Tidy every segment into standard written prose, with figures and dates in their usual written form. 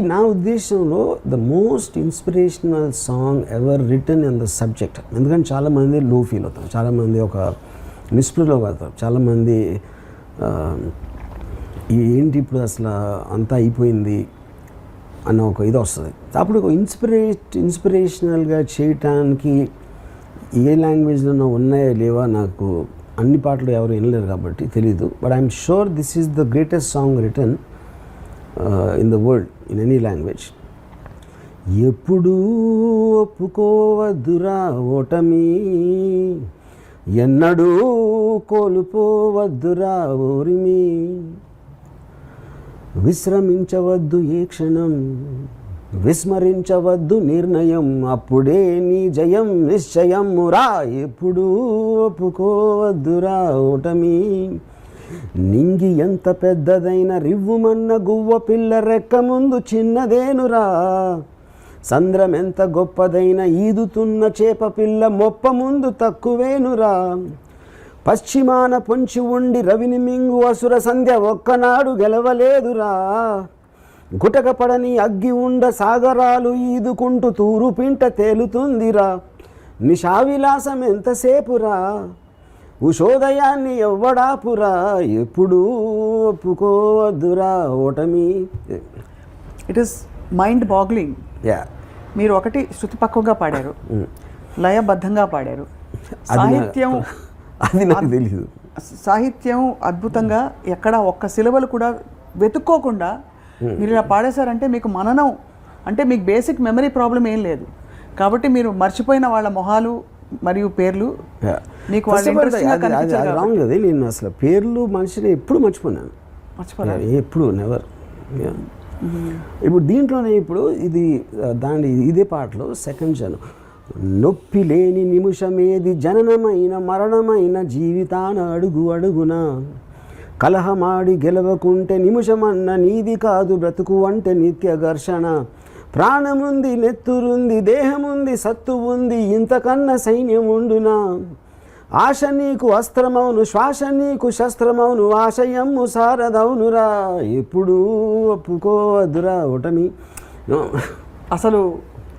నా ఉద్దేశంలో the most inspirational song ever return in the subject. ఎందుకంటే చాలామంది లో ఫీల్ అవుతాం, చాలామంది ఒక నిస్పృహలో పడతారు, చాలామంది ఏంటి ఇప్పుడు అసలు అంతా అయిపోయింది అన్న ఒక ఇది వస్తుంది. అప్పుడు ఒక ఇన్స్పిరేషనల్గా చేయటానికి ఏ లాంగ్వేజ్లో ఉన్నాయో లేవా నాకు అన్ని పాటలు ఎవరు వినలేరు కాబట్టి తెలీదు. But I'm sure this is the greatest song return in the world in any language. ఎప్పుడూ ఒప్పుకోవద్దురా ఓటమి, ఎన్నడూ కోల్పోవద్దురా ఓరిమి, విశ్రమించవద్దు ఏ క్షణం, విస్మరించవద్దు నిర్ణయం, అప్పుడే నీ జయం నిశ్చయమురా. ఎప్పుడూ ఒప్పుకోవద్దురా ఓటమి, నింగి ఎంత పెద్దదైన రివ్వుమన్న గువ్వ పిల్ల రెక్క ముందు చిన్నదేనురా, సంద్రం ఎంత గొప్పదైన ఈదుతున్న చేప పిల్ల మొప్ప ముందు తక్కువేనురా, పశ్చిమాన పొంచి ఉండి రవిని మింగు అసుర సంధ్య ఒక్కనాడు గెలవలేదురా, గుటకపడని అగ్గి ఉండ సాగరాలు ఈదుకుంటూ తూరు పింట తేలుతుందిరా, నిషావిలాసం ఎంతసేపురా, ఉషోదయాన్ని ఎవ్వడాపురా, ఎప్పుడూ ఒప్పుకోవద్దురా ఓటమి. It is mind boggling. మీరు ఒకటి శృతిపక్వంగా పాడారు, లయబద్ధంగా పాడారు, సాహిత్యం అది నాకు తెలియదు, సాహిత్యం అద్భుతంగా ఎక్కడ ఒక్క సిలబలు కూడా వెతుక్కోకుండా మీరు ఇలా పాడేశారంటే మీకు మననం అంటే మీకు బేసిక్ మెమరీ ప్రాబ్లం ఏం లేదు కాబట్టి మీరు మర్చిపోయిన వాళ్ళ మొహాలు మరియు పేర్లు మీకు రాంగ్ కదా. నేను అసలు పేర్లు మనిషిని ఎప్పుడు మర్చిపోయాను, ఎప్పుడు నెవర్. ఇప్పుడు దీంట్లోనే ఇప్పుడు ఇది ఇదే పాటలో సెకండ్ జనం, నొప్పి లేని నిమిషమేది జననమైన మరణమైన జీవితాన అడుగు అడుగున, కలహమాడి గెలవకుంటే నిమిషమన్న నీది కాదు బ్రతుకు అంటే నిత్య ఘర్షణ, ప్రాణముంది నెత్తురుంది దేహముంది సత్తు ఉంది ఇంతకన్నా సైన్యం ఉండునా, ఆశ నీకు అస్త్రమౌను శ్వాస నీకు శస్త్రమౌను ఆశయమ్ము సారదౌనురా, ఎప్పుడూ ఒప్పుకోవద్దురా ఓటమి. అసలు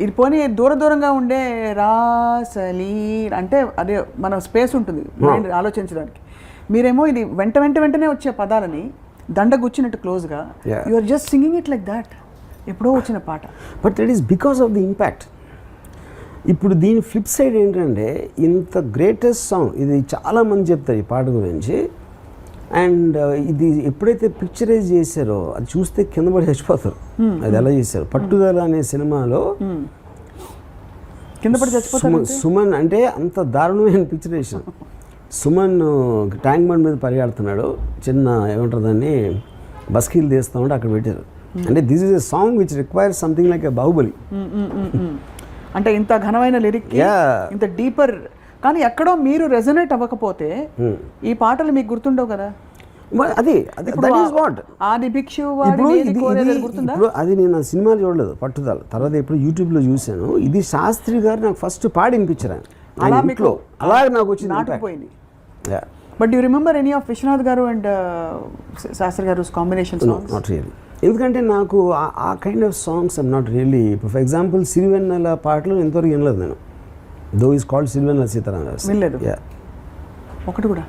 ఇది పోనీ దూరంగా ఉండే రాసలి అంటే అదే మన స్పేస్ ఉంటుంది మైండ్ ఆలోచించడానికి, మీరేమో ఇది వెంటనే వచ్చే పదాలని దండగుచ్చినట్టు క్లోజ్గా you are just singing it like that, ఎప్పుడో వచ్చిన పాట. But that is because of the impact. ఇప్పుడు దీని ఫ్లిప్ సైడ్ ఏంటంటే ఇంత గ్రేటెస్ట్ సాంగ్ ఇది చాలామంది చెప్తారు ఈ పాట గురించి, అండ్ ఇది ఎప్పుడైతే పిక్చరైజ్ చేశారో అది చూస్తే కింద పడి చచ్చిపోతారు. అది ఎలా చేశారు పట్టుదల అనే సినిమాలో కింద పడి చచ్చిపోతారు. సుమన్ అంటే అంత దారుణమైన పిక్చరేషన్. సుమన్ ట్యాంక్ బండ్ మీద పరిగెడుతున్నాడు, చిన్న ఏమంటారు దాన్ని బస్కీలు తీస్తూ ఉంటే అక్కడ పెట్టారు. అంటే this is a song which requires something like a Baahubali. అంటే ఇంత ఘనమైన లిరిక్, ఇంత డీపర్, కానీ ఎక్కడో మీరు రెజనేట్ అవ్వకపోతే ఈ పాటలు మీకు గుర్తుండవు కదా. అది అది నేను సినిమాలు చూడలేదు పట్టుదల, తర్వాత ఎప్పుడు యూట్యూబ్లో చూశాను. ఇది శాస్త్రి గారు నాకు ఫస్ట్ పాడి వినిపించారు, అలాగే నాకు వచ్చింది. But you remember any of Vishwanath గారు అండ్ శాస్త్రి గారు కాంబినేషన్ సాంగ్స్? నాట్ రియల్లీ, ఎందుకంటే నాకు ఆ kind of songs I'm not really. For example Sirivennela పాటలు ఎంతవరకు వినలేదు నేను, though is called Sirivennela Sitarama. వినలేదు ఒకటి కూడా.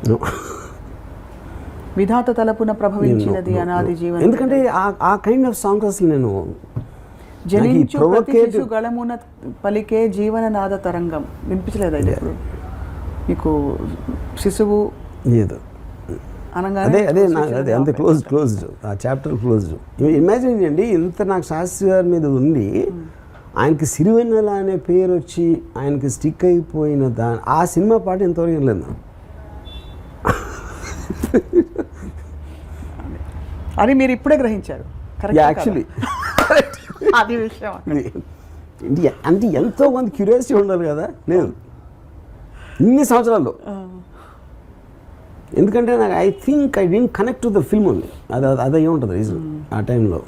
విధాత తలపున ప్రభవించినది అనాది జీవనం. ఎందుకంటే ఆ కైండ్ ఆఫ్ సాంగ్స్ అసలు నేను జనించు ప్రతి శిశు గళమున పలికే జీవన నాద తరంగం వినిపించలేదు అయితే మీకు శిశువు లేదు అనగానే అదే అంతే క్లోజ్డ్ ఆ చాప్టర్ క్లోజ్డ్. ఇమాజిన్ చేయండి, ఇంత నాకు శాస్త్రి గారి మీద ఉండి ఆయనకి సిరివెన్నెల అనే పేరు వచ్చి ఆయనకి స్టిక్ అయిపోయిన ఆ సినిమా పాట ఇంతవరకు వినలేదు. అది మీరు ఇప్పుడే గ్రహించారు యాక్చువల్లీ. అది విషయం అంటే ఎంతో మంది క్యూరియాసిటీ ఉండాలి కదా, లేదు ఇన్ని సంవత్సరాల్లో. ఎందుకంటే నాకు I think I didn't connect to the film ఉంది, అది అయ్యి ఉంటుంది రీజన్ ఆ టైంలో.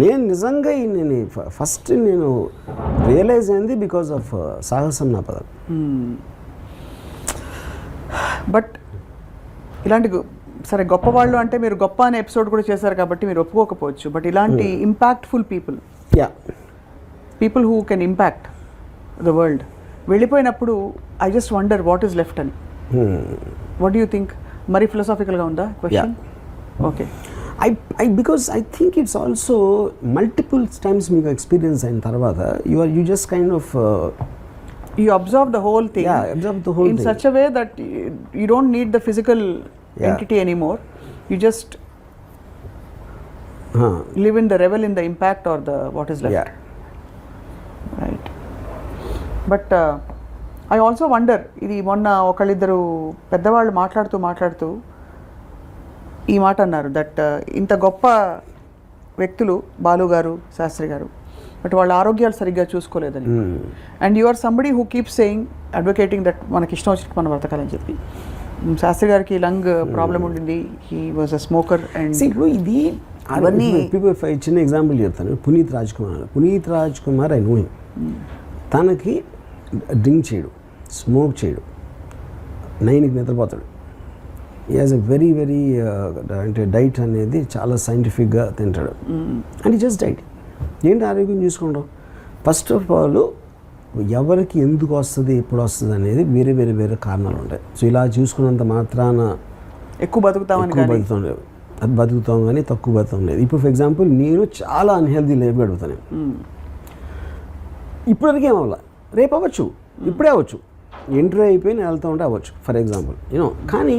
నేను నిజంగా నేను ఫస్ట్ నేను రియలైజ్ అయింది బికాస్ ఆఫ్ సాహసం నా పదం. బట్ ఇలాంటి సరే గొప్పవాళ్ళు అంటే మీరు గొప్ప అనే ఎపిసోడ్ కూడా చేశారు కాబట్టి మీరు ఒప్పుకోకపోవచ్చు, బట్ ఇలాంటి impactful yeah people who can impact the world వెళ్ళిపోయినప్పుడు I just wonder what is left అని. What do you think? మరీ ఫిలాసాఫికల్గా ఉందా question? Okay. Because I think it's also multiple times మీకు ఎక్స్పీరియన్స్ అయిన తర్వాత you just kind of you observe the whole thing, observe the whole in thing such a way that you don't need the physical entity anymore. You just live in the revel in the impact or the what is left. Right. But I also wonder, ఇది మొన్న ఒకళ్ళిద్దరు పెద్దవాళ్ళు మాట్లాడుతూ ఈ మాట అన్నారు, that ఇంత గొప్ప వ్యక్తులు బాలు గారు, శాస్త్రి గారు, బట్ వాళ్ళ ఆరోగ్యాలు సరిగ్గా చూసుకోలేదని. And you are somebody who keep saying, advocating that మనకి ఇష్టం వచ్చినట్టు మనం బ్రతకాలని చెప్పి. శాస్త్రి గారికి లంగ్ ప్రాబ్లం ఉండింది, he was a smoker. And ఇప్పుడు ఇది అవన్నీ చిన్న ఎగ్జాంపుల్ చెప్తాను. Puneeth Raj Kumar I know him. తనకి డ్రింక్ చేయడు, స్మోక్ చేయడు, 9కి నిద్రపోతాడు. He has a very very అంటే డైట్ అనేది చాలా సైంటిఫిక్గా తింటాడు. అండ్ ఈ జస్ట్ డైట్. ఏంటి ఆరోగ్యం చూసుకోవడం? ఫస్ట్ ఆఫ్ ఆల్ ఎవరికి ఎందుకు వస్తుంది, ఎప్పుడు వస్తుంది అనేది వేరే వేరే వేరే కారణాలు ఉంటాయి. సో ఇలా చూసుకున్నంత మాత్రాన ఎక్కువ బతుకుతాం లేదు, అది బతుకుతాం కానీ తక్కువ బతుకుతాం లేదు. ఇప్పుడు ఫర్ ఎగ్జాంపుల్ నేను చాలా అన్హెల్దీ లైఫ్ గడుపుతాను. ఇప్పటివరకు ఏమవ్వాలి, రేపు అవ్వచ్చు, ఇప్పుడే అవ్వచ్చు, ఇంటర్వ్యూ అయిపోయి నేను వెళ్తూ ఉంటే అవ్వచ్చు ఫర్ ఎగ్జాంపుల్ యూనో. కానీ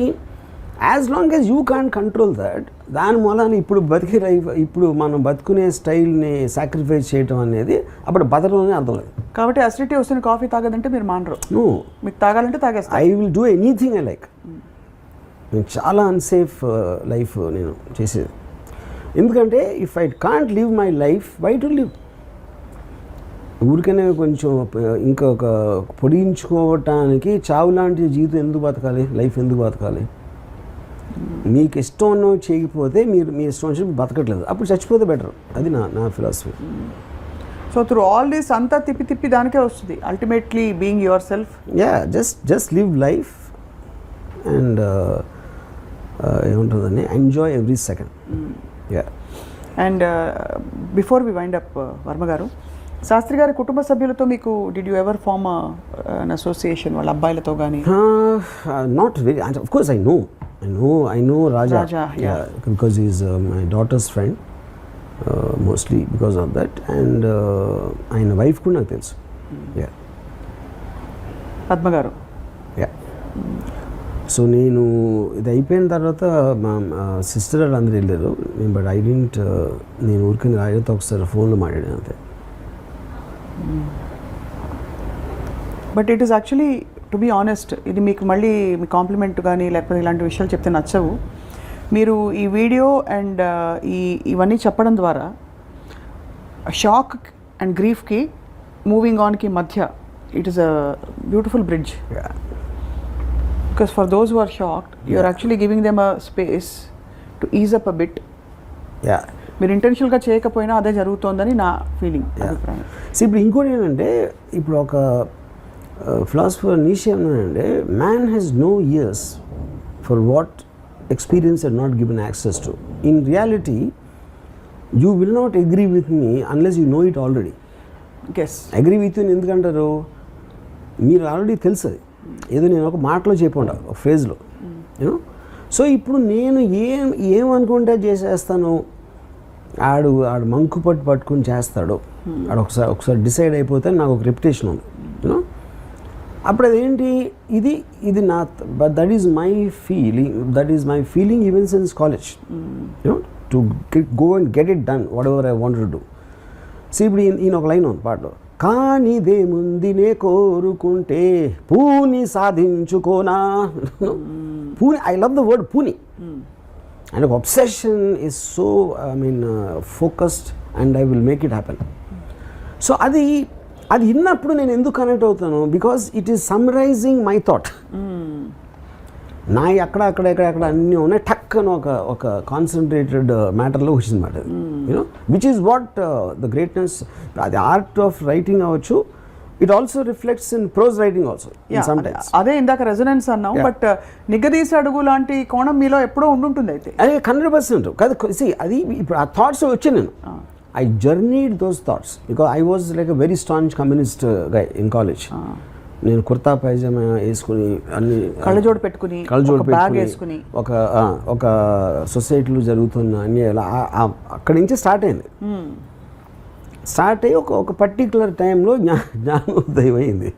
as long as you can control that, దాని మూలాన ఇప్పుడు బతికే లైఫ్, ఇప్పుడు మనం బతుకునే స్టైల్ని సాక్రిఫైస్ చేయటం అనేది అప్పుడు బతకలోనే అర్థం లేదు. కాబట్టి అసిడిటీ వస్తున్న కాఫీ తాగదంటే మీరు మానరు, మీకు తాగాలంటే తాగేస్తారు. I will do anything I like. నేను చాలా అన్సేఫ్ లైఫ్ నేను చేసేది. ఎందుకంటే if I can't live my life, why to live? ఊరికనే కొంచెం ఇంకొక పొడిగించుకోవటానికి చావు లాంటి జీవితం ఎందుకు బతకాలి, లైఫ్ ఎందుకు బతకాలి? మీకు ఇష్టం ఉన్నవి చేయకపోతే మీరు మీ ఇష్టం వచ్చి బతకట్లేదు, అప్పుడు చచ్చిపోతే బెటర్. అది నా philosophy. So through all this అంతా తిప్పి దానికే వస్తుంది ultimately being yourself. Yeah, just live life and ఏముంటుందని enjoy every second. Yeah. And before we wind up Varma garu, Shastri గారి కుటుంబ సభ్యులతో మీకు did you ever form an association, వాళ్ళ అబ్బాయిలతో కానీ? Not very. Of course I know Raja. Yeah, because he's my daughter's friend, mostly because of that. And ఆయన wife కూడా నాకు తెలుసు. యా. పద్మ గారు. యా. సో నేను ఇది అయిపోయిన తర్వాత మా సిస్టర్ అందరూ వెళ్ళారు, బట్ ఐ డెంట్. నేను ఊరికే రాజతో ఒకసారి ఫోన్లో మాట్లాడాను అంతే. But it is actually, to be honest, ఇది మీకు మళ్ళీ మీ కాంప్లిమెంట్ కానీ లేకపోతే ఇలాంటి విషయాలు చెప్తే నచ్చవు. మీరు ఈ వీడియో అండ్ ఇవన్నీ చెప్పడం ద్వారా షాక్ అండ్ గ్రీఫ్కి మూవింగ్ ఆన్కి మధ్య it is a beautiful bridge. Because for those who are shocked, you are actually giving them a space to ease up a bit. మీరు ఇంటెన్షనల్గా చేయకపోయినా అదే జరుగుతోందని నా ఫీలింగ్, అభిప్రాయం. సో ఇప్పుడు ఇంకోటి ఏంటంటే, ఇప్పుడు ఒక ఫిలాసఫర్ నీషే ఏమన్నాడంటే, man has no ears for what experience are not given access to. In reality you will not agree with me unless you know it already. Agree with you ఎందుకంటారు, మీరు already తెలుసు అది, ఏదో నేను ఒక మాటలో చెప్పండి, ఒక ఫ్రేజ్లో యూనో. సో ఇప్పుడు నేను ఏమనుకుంటే చేసేస్తాను, ఆడు మంకు పట్టుకుని చేస్తాడు, ఆడు ఒకసారి డిసైడ్ అయిపోతే నాకు ఒక రెప్యుటేషన్ ఉంది యూనో. అప్పుడు అదేంటి, ఇది నా, but that is my feeling even since college you know, to go and get it done what ever I want to do. So ఇప్పుడు ఈయన ఒక లైన్ ఉంది పాటలో, కానిదేముందినే కోరుకుంటే పూని సాధించుకోనా. పూని, ఐ లవ్ ద వర్డ్ పూని. And obsession is so, focused, and I will make it happen. So అది విన్నప్పుడు నేను ఎందుకు కనెక్ట్ అవుతాను, because it is summarising my thought. నా అక్కడ అన్నీ ఉన్నాయి, టక్ అని ఒక కాన్సన్ట్రేటెడ్ మ్యాటర్లో వచ్చిందన్నమాట అది you know, which is what the greatness. అది ఆర్ట్ ఆఫ్ రైటింగ్ అవ్వచ్చు, it also reflects in prose writing also some times. అదే ఇందాక రెజొనెన్స్ అన్నాం, బట్ నిగదీసి అడుగు లాంటి కోణం మీలో ఎప్పుడో ఉండుంటుంది అయితే. అదే 100% కాదు. అది ఇప్పుడు ఆ థాట్స్ వచ్చాను నేను. I journeyed those thoughts because I was like a very staunch communist guy in college. నేను కుర్తా పైజామా వేసుకుని అన్ని కళ్ళజోడు పెట్టుకుని బ్యాగ్ వేసుకుని ఒక సొసైటీలో జరుగుతున్న అన్ని అక్కడి నుంచి స్టార్ట్ అయింది. స్టార్ట్ అయ్యి ఒక పర్టికులర్ టైంలో జ్ఞానోదయం అయింది.